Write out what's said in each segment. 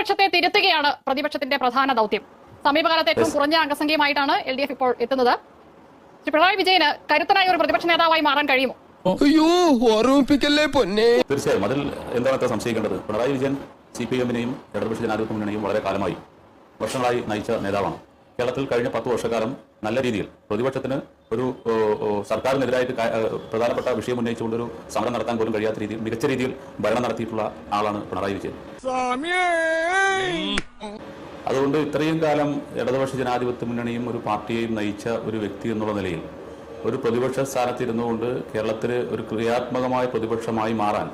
ഭരണപക്ഷത്തെ തിരുത്തുകയാണ് പ്രതിപക്ഷത്തിന്റെ പ്രധാന ദൗത്യം. സമീപകാലത്ത് ഏറ്റവും കുറഞ്ഞ അംഗസംഖ്യയുമായിട്ടാണ് LDF ഇപ്പോൾ എത്തുന്നത്. ശ്രീ പിണറായി വിജയന് കരുത്തനായ ഒരു പ്രതിപക്ഷ നേതാവായി മാറാൻ കഴിയുമോ? അയ്യോ, ഓർമ്മിപ്പിക്കല്ലേ പൊന്നെ. തീർച്ചയായും അതിൽ എന്താണ് സംശയിക്കേണ്ടത്? പിണറായി വിജയൻ CPM-നെയും ഇടതുപക്ഷ ജനാധിപത്യ മുന്നണിയും വളരെ കാലമായി വർഷങ്ങളായി നയിച്ച നേതാവാണ്. കേരളത്തിൽ കഴിഞ്ഞ 10 വർഷക്കാലം നല്ല രീതിയിൽ പ്രതിപക്ഷത്തിന് ഒരു സർക്കാരിനെതിരായിട്ട് പ്രധാനപ്പെട്ട വിഷയം ഉന്നയിച്ചുകൊണ്ട് ഒരു സമരം നടത്താൻ പോലും കഴിയാത്ത രീതിയിൽ മികച്ച രീതിയിൽ ഭരണം നടത്തിയിട്ടുള്ള ആളാണ് പിണറായി വിജയൻ. അതുകൊണ്ട് ഇത്രയും കാലം ഇടതുപക്ഷ ജനാധിപത്യ മുന്നണിയും ഒരു പാർട്ടിയെയും നയിച്ച ഒരു വ്യക്തി എന്നുള്ള നിലയിൽ ഒരു പ്രതിപക്ഷ സ്ഥാനത്തിരുന്നുകൊണ്ട് കേരളത്തിൽ ഒരു ക്രിയാത്മകമായ പ്രതിപക്ഷമായി മാറാൻ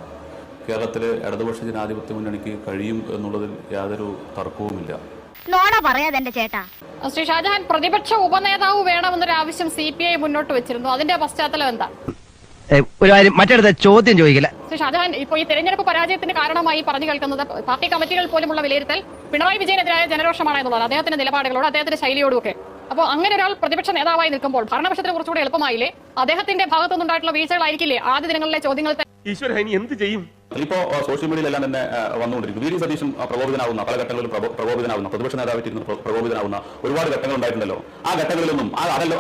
കേരളത്തിലെ ഇടതുപക്ഷ ജനാധിപത്യ മുന്നണിക്ക് കഴിയും എന്നുള്ളതിൽ യാതൊരു തർക്കവുമില്ല. ശ്രീ ഷാജഹാൻ, പ്രതിപക്ഷ ഉപനേതാവ് വേണമെന്നൊരു ആവശ്യം CPI മുന്നോട്ട് വെച്ചിരുന്നു. അതിന്റെ പശ്ചാത്തലം എന്താ? ഒരു കാര്യം മറ്റടുത്ത ചോദ്യം ചോദിക്കില്ല. ശ്രീ ഷാജഹാൻ, ഇപ്പോൾ ഈ തെരഞ്ഞെടുപ്പ് പരാജയത്തിന് കാരണമായി പറഞ്ഞു കേൾക്കുന്നത് പാർട്ടി കമ്മിറ്റികൾ പോലുമുള്ള വിലയിരുത്തൽ പിണറായി വിജയനെതിരായ ജനരോഷമാണ് എന്നുള്ളത്, അദ്ദേഹത്തിന്റെ നിലപാടുകളോട് അദ്ദേഹത്തിന്റെ ശൈലിയോടുമൊക്കെ. അപ്പോൾ അങ്ങനെ ഒരാൾ പ്രതിപക്ഷ നേതാവായി നിൽക്കുമ്പോൾ ഭരണപക്ഷത്തിന് കുറച്ചുകൂടി എളുപ്പമായില്ലേ? അദ്ദേഹത്തിന്റെ ഭാഗത്തുനിന്നുണ്ടായിട്ടുള്ള വീഴ്ചകളായിരിക്കില്ലേ ആദ്യ ദിനങ്ങളിലെ ചോദ്യങ്ങൾ? എന്ത് ചെയ്യും? ഇപ്പോ സോഷ്യൽ മീഡിയയിലെല്ലാം തന്നെ വന്നുകൊണ്ടിരിക്കും. VD സതീശൻ പ്രകോപിതനാവുന്ന പല ഘട്ടങ്ങളിലും പ്രകോപിതനാവുന്ന പ്രതിപക്ഷ നേതാവായിട്ടിരുന്ന് പ്രകോപിതനാവുന്ന ഒരുപാട് ഘട്ടങ്ങൾ ഉണ്ടായിട്ടുണ്ടല്ലോ. ആ ഘട്ടങ്ങളിലൊന്നും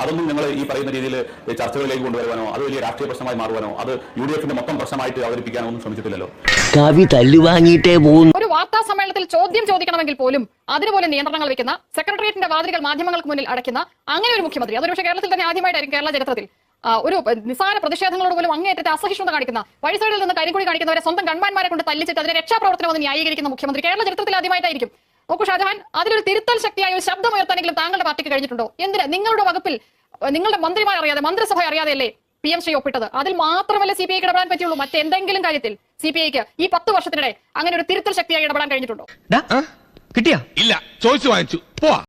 അതൊന്നും നിങ്ങൾ ഈ പറയുന്ന രീതിയിൽ ചർച്ചകളിലേക്ക് കൊണ്ടുവരുവാനോ അത് വലിയ രാഷ്ട്രീയ പ്രശ്നമായി മാറുവാനോ അത് UDF-ന്റെ മൊത്തം പ്രശ്നമായിട്ട് അവതരിപ്പിക്കാനോ ഒന്നും ശ്രമിച്ചിട്ടില്ലല്ലോ. കവി തല്ലുവാങ്ങിയിട്ടേ പോകുന്നു. ഒരു വാർത്താ സമ്മേളനത്തിൽ ചോദ്യം ചോദിക്കണമെങ്കിൽ പോലും അതിനുപോലെ നിയന്ത്രണങ്ങൾ വെക്കുന്ന, സെക്രട്ടേറിയറ്റിന്റെ വാതിലുകൾ മാധ്യമങ്ങൾക്ക് മുന്നിൽ അടയ്ക്കുന്ന അങ്ങനെ ഒരു മുഖ്യമന്ത്രി, അതൊരു പക്ഷേ കേരളത്തിൽ തന്നെ ആദ്യമായിട്ടായിരിക്കും കേരള ചരിത്രത്തിൽ. ഒരു നിസ്സാര പ്രതിഷേധങ്ങളോട് പോലും അങ്ങേറ്റത്തെ അസഹിഷ്ണുത കാണിക്കുന്ന, വഴിസൈഡിൽ നിന്ന് കരിങ്കുടി കാണിക്കുന്നവരെ സ്വന്തം ഗൺമാന്മാരെ കൊണ്ട് തല്ലിച്ചിട്ട് അതിനെ രക്ഷാപ്രവർത്തനം ഒന്ന് ന്യായീകരിക്കുന്ന മുഖ്യമന്ത്രി കേരള ചരിത്രത്തിൽ ആദ്യമായിട്ടായിരിക്കും. നോക്കൂ ഷാജഹാൻ, അതിലൊരു തിരുത്തൽ ശക്തിയായ ഒരു ശബ്ദം ഉയർത്താനെങ്കിലും താങ്കളുടെ പാർട്ടിക്ക് കഴിഞ്ഞിട്ടുണ്ടോ? എന്തിന് നിങ്ങളുടെ വകുപ്പിൽ നിങ്ങളുടെ മന്ത്രിമാർ അറിയാതെ, മന്ത്രിസഭ അറിയാതെയല്ലേ PM ശ്രീ ഒപ്പിട്ടത്? അതിൽ മാത്രമല്ല CPI ഇടപെടാൻ പറ്റുള്ളൂ. മറ്റെന്തെങ്കിലും കാര്യത്തിൽ CPIക്ക് ഈ 10 വർഷത്തിനിടെ അങ്ങനെ ഒരു തിരുത്തൽ ശക്തിയായി ഇടപെടാൻ കഴിഞ്ഞിട്ടുണ്ടോ? കിട്ടിയാ? ഇല്ല, ചോദിച്ചു വാങ്ങിച്ചു. പോവാ.